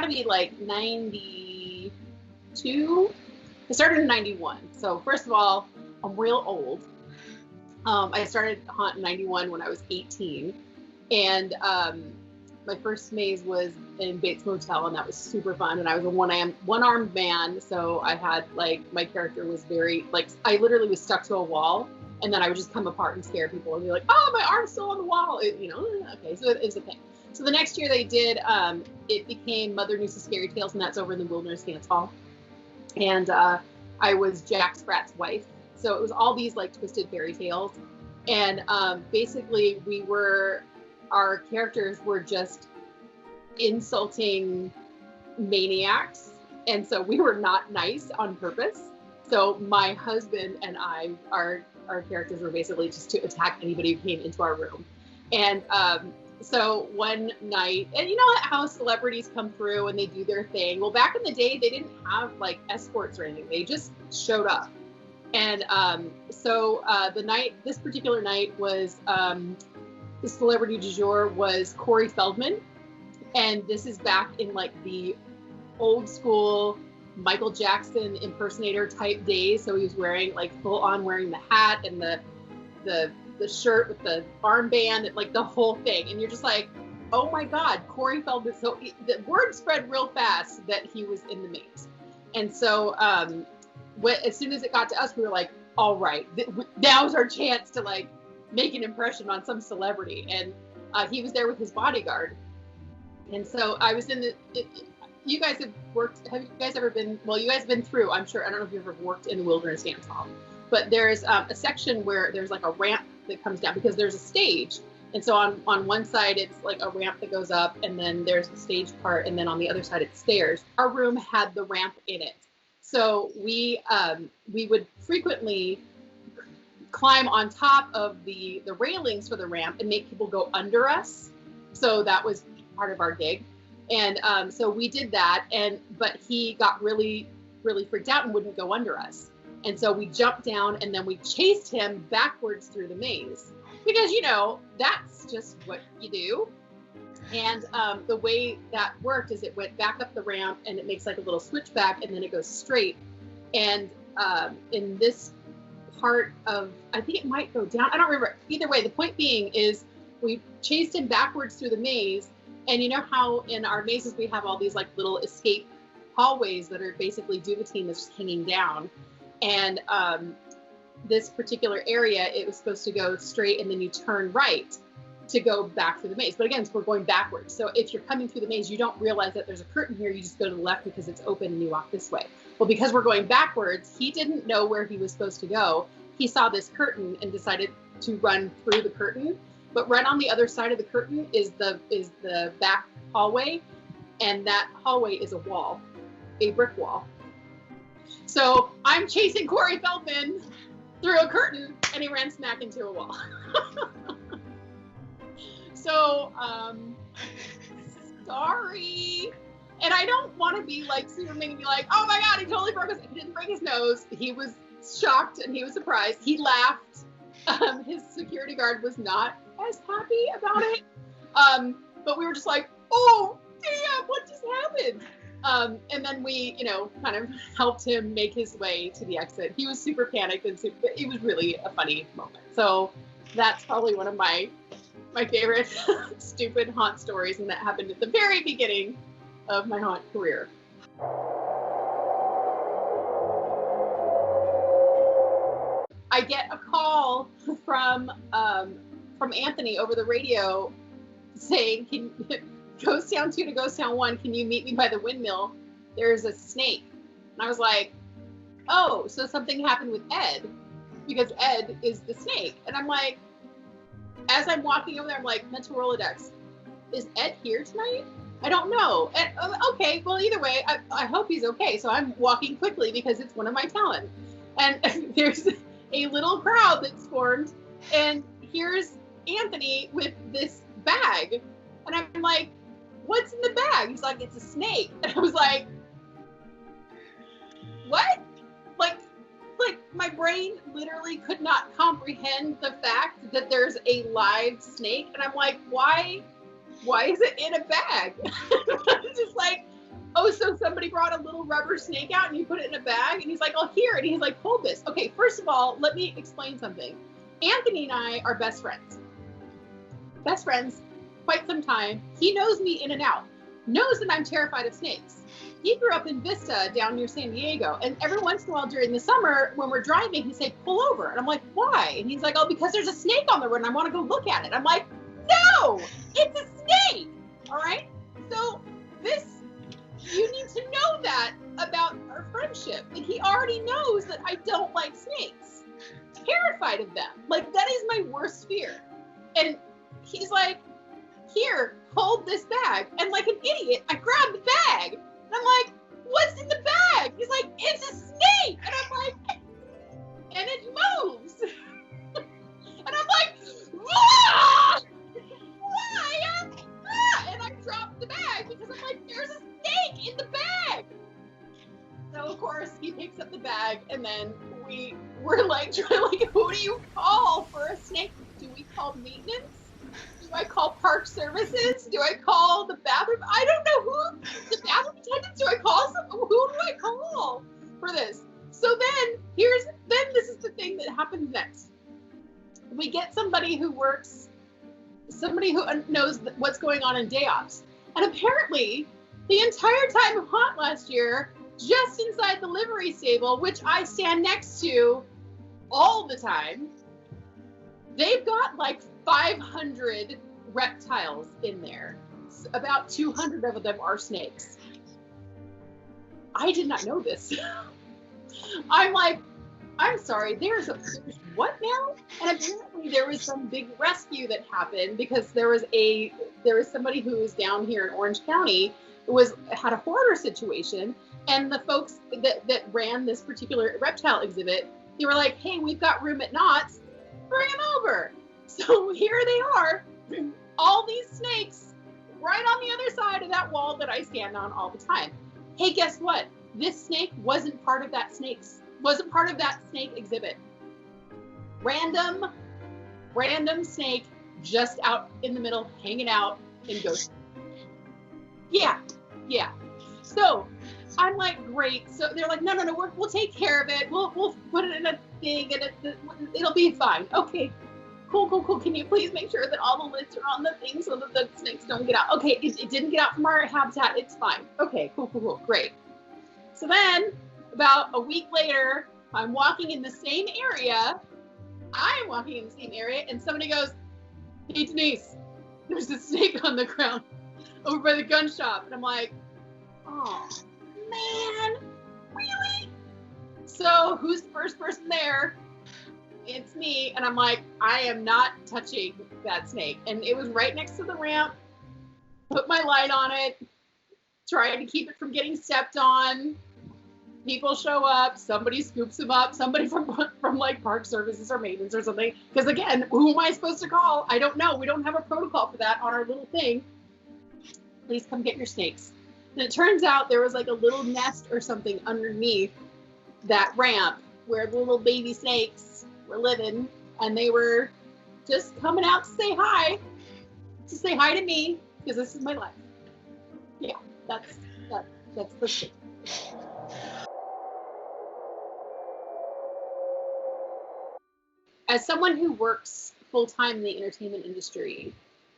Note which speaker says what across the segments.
Speaker 1: be like 92. I started in 91. So first of all, I'm real old. I started Haunt in 91 when I was 18. And my first maze was in Bates Motel, and that was super fun. And I was a one-armed man, so I had, like, my character was very, like, I literally was stuck to a wall, and then I would just come apart and scare people and be like, oh, my arm's still on the wall. Okay, so it was a thing. So the next year they did, it became Mother Noose's Scary Tales, and that's over in the Wilderness Dance Hall. And I was Jack Sprat's wife. So it was all these, like, twisted fairy tales. And basically our characters were just insulting maniacs. And so we were not nice on purpose. So my husband and I, our characters were basically just to attack anybody who came into our room. And so one night, and you know how celebrities come through and they do their thing. Well, back in the day, they didn't have, like, escorts or anything. They just showed up. And so this particular night was, the celebrity du jour was Corey Feldman. And this is back in, like, the old school Michael Jackson impersonator type days. So he was wearing, like, full on wearing the hat and the shirt with the armband, and, like, the whole thing. And you're just like, oh my God, Corey Feldman. So the word spread real fast that he was in the maze. And so as soon as it got to us, we were like, all right, now's our chance to, like, make an impression on some celebrity. And he was there with his bodyguard. And so I was in you guys have you guys ever been, well, you guys have been through, I'm sure, I don't know if you've ever worked in the Wilderness Dance Hall, but there's a section where there's, like, a ramp that comes down because there's a stage. And so on one side, it's like a ramp that goes up, and then there's the stage part, and then on the other side, it's stairs. Our room had the ramp in it. So we would frequently climb on top of the railings for the ramp and make people go under us. So that was part of our gig. And so we did that, but he got really, really freaked out and wouldn't go under us. And so we jumped down, and then we chased him backwards through the maze. Because, you know, that's just what you do. And the way that worked is it went back up the ramp, and it makes, like, a little switchback, and then it goes straight. And in this part of, I think it might go down, I don't remember. Either way, the point being is we chased him backwards through the maze. And you know how in our mazes we have all these, like, little escape hallways that are basically duvetine that's just hanging down. And this particular area, it was supposed to go straight, and then you turn right to go back through the maze. But again, we're going backwards. So if you're coming through the maze, you don't realize that there's a curtain here. You just go to the left because it's open and you walk this way. Well, because we're going backwards, he didn't know where he was supposed to go. He saw this curtain and decided to run through the curtain. But right on the other side of the curtain is the back hallway. And that hallway is a wall, a brick wall. So I'm chasing Corey Feldman through a curtain, and he ran smack into a wall. So, sorry. And I don't want to be like Superman and be like, oh my God, he totally broke his, he didn't break his nose. He was shocked and he was surprised. He laughed. His security guard was not as happy about it. But we were just like, oh, damn, what just happened? And then we, you know, kind of helped him make his way to the exit. He was super panicked, and it was really a funny moment. So that's probably one of my favorite stupid haunt stories, and that happened at the very beginning of my haunt career. I get a call from Anthony over the radio saying, Ghost Town 2 to Ghost Town 1, can you meet me by the windmill? There's a snake. And I was like, oh, so something happened with Ed, because Ed is the snake. And I'm like, as I'm walking over there, I'm like, mental Rolodex, is Ed here tonight? I don't know. And, okay, well, either way, I hope he's okay. So I'm walking quickly because it's one of my talents. And there's a little crowd that's formed, and here's Anthony with this bag. And I'm like, what's in the bag? He's like, it's a snake. And I was like, what? Like my brain literally could not comprehend the fact that there's a live snake. And I'm like, why is it in a bag? It's just like, oh, so somebody brought a little rubber snake out and you put it in a bag? And he's like, oh, here. And he's like, hold this. Okay, first of all, let me explain something. Anthony and I are best friends. Best friends, quite some time. He knows me in and out, knows that I'm terrified of snakes. He grew up in Vista down near San Diego. And every once in a while during the summer, when we're driving, he'd say, pull over. And I'm like, why? And he's like, oh, because there's a snake on the road and I want to go look at it. I'm like, no, it's a snake. All right. So you need to know that about our friendship. Like, he already knows that I don't like snakes. Terrified of them. Like, that is my worst fear. And he's like, here, hold this bag. And like an idiot, I grabbed the bag. And I'm like, what's in the bag? He's like, it's a snake. And I'm like, and it moves. And I'm like, ah! Why? Ah! And I dropped the bag because I'm like, there's a snake in the bag. So of course he picks up the bag, and then we're like, who do you call for a snake? Do we call maintenance? Do I call park services? Do I call the bathroom? I don't know who. The bathroom attendants? Do I call who do I call for this? So then this is the thing that happens next. We get somebody who knows what's going on in day ops. And apparently the entire time of haunt last year, just inside the livery stable, which I stand next to all the time, they've got like 500 reptiles in there. About 200 of them are snakes. I did not know this. I'm like, I'm sorry, there's what now? And apparently there was some big rescue that happened because there was somebody who was down here in Orange County who had a hoarder situation, and the folks that ran this particular reptile exhibit, they were like, hey, we've got room at Knott's, bring them over. So here they are, all these snakes right on the other side of that wall that I stand on all the time. Hey, guess what? This snake wasn't part of that snake exhibit. Random snake just out in the middle, hanging out in ghost. Yeah. So I'm like, great. So they're like, no, we'll take care of it. We'll put it in a thing and it'll be fine. Okay, cool. Can you please make sure that all the lids are on the thing so that the snakes don't get out? Okay, it didn't get out from our habitat. It's fine. Okay, cool. Great. So then about a week later, I'm walking in the same area. And somebody goes, hey, Denise, there's a snake on the ground over by the gun shop. And I'm like, oh, man, really? So who's the first person there? It's me. And I'm like, I am not touching that snake. And it was right next to the ramp. Put my light on it, trying to keep it from getting stepped on. People show up, somebody scoops him up, somebody from like park services or maintenance or something. Because again, who am I supposed to call? I don't know. We don't have a protocol for that on our little thing. Please come get your snakes. And it turns out there was like a little nest or something underneath that ramp where the little baby snakes were living, and they were just coming out to say hi to me, because this is my life. Yeah, that's the thing. As someone who works full-time in the entertainment industry,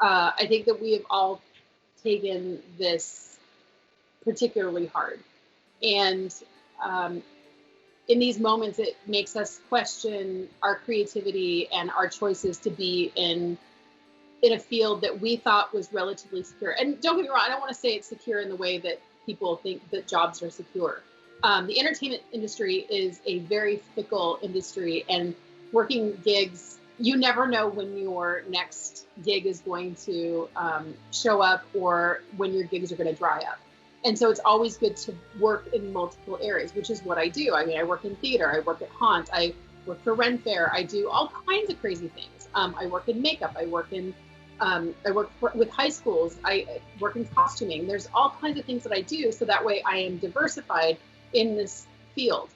Speaker 1: I think that we have all taken this particularly hard. And in these moments, it makes us question our creativity and our choices to be in a field that we thought was relatively secure. And don't get me wrong, I don't want to say it's secure in the way that people think that jobs are secure. The entertainment industry is a very fickle industry, and working gigs, you never know when your next gig is going to show up or when your gigs are going to dry up. And so it's always good to work in multiple areas, which is what I do. I mean, I work in theater, I work at Haunt, I work for Ren Fair, I do all kinds of crazy things. I work in makeup, I work with high schools, I work in costuming. There's all kinds of things that I do, so that way I am diversified in this field.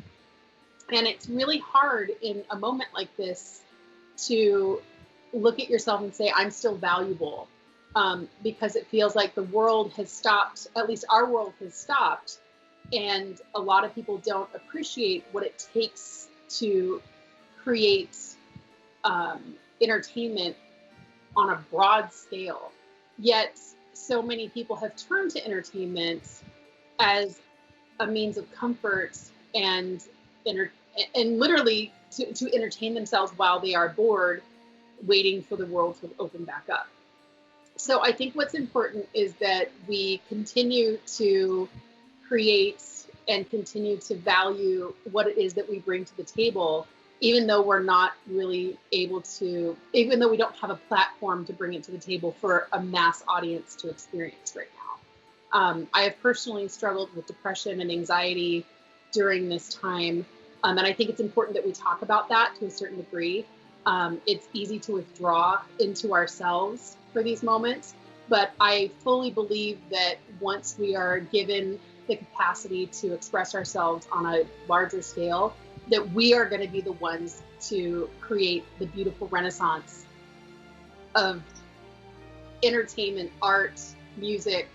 Speaker 1: And it's really hard in a moment like this to look at yourself and say, I'm still valuable. because it feels like the world has stopped, at least our world has stopped. And a lot of people don't appreciate what it takes to create entertainment on a broad scale. Yet so many people have turned to entertainment as a means of comfort and literally to entertain themselves while they are bored, waiting for the world to open back up. So I think what's important is that we continue to create and continue to value what it is that we bring to the table, even though we're not really able to, even though we don't have a platform to bring it to the table for a mass audience to experience right now. I have personally struggled with depression and anxiety during this time. And I think it's important that we talk about that to a certain degree. It's easy to withdraw into ourselves for these moments, but I fully believe that once we are given the capacity to express ourselves on a larger scale, that we are going to be the ones to create the beautiful renaissance of entertainment, art, music,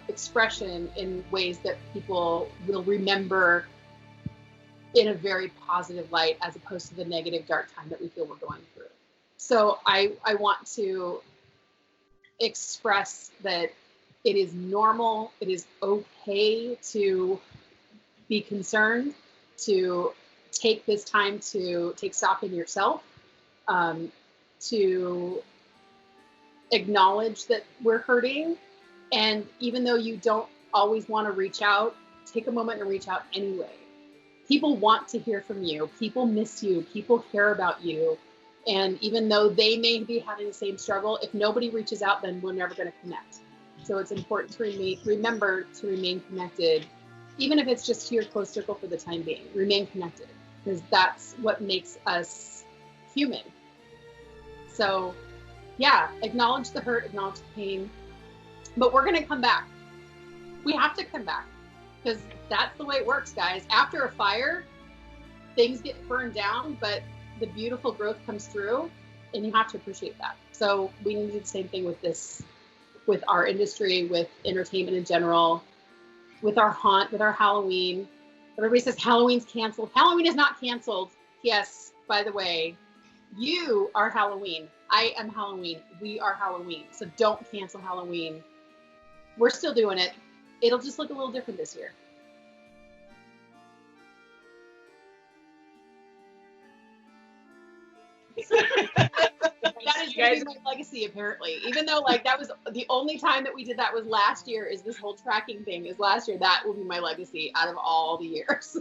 Speaker 1: expression in ways that people will remember in a very positive light, as opposed to the negative, dark time that we feel we're going through. So I want to express that it is normal, it is okay to be concerned, to take this time to take stock in yourself, to acknowledge that we're hurting. And even though you don't always want to reach out, take a moment and reach out anyway. People want to hear from you. People miss you. People care about you. And even though they may be having the same struggle, if nobody reaches out, then we're never going to connect. So it's important to remember to remain connected, even if it's just to your close circle for the time being. Remain connected, because that's what makes us human. So yeah, acknowledge the hurt, acknowledge the pain, but we're going to come back. We have to come back, because that's the way it works, guys. After a fire, things get burned down, but the beautiful growth comes through, and you have to appreciate that. So we need to do the same thing with this, with our industry, with entertainment in general, with our haunt, with our Halloween. Everybody says Halloween's canceled. Halloween is not canceled. Yes, by the way, you are Halloween. I am Halloween. We are Halloween. So don't cancel Halloween. We're still doing it. It'll just look a little different this year. That is going to be my legacy, apparently. Even though, like, that was the only time that we did that was last year, is this whole tracking thing is last year. That will be my legacy out of all the years.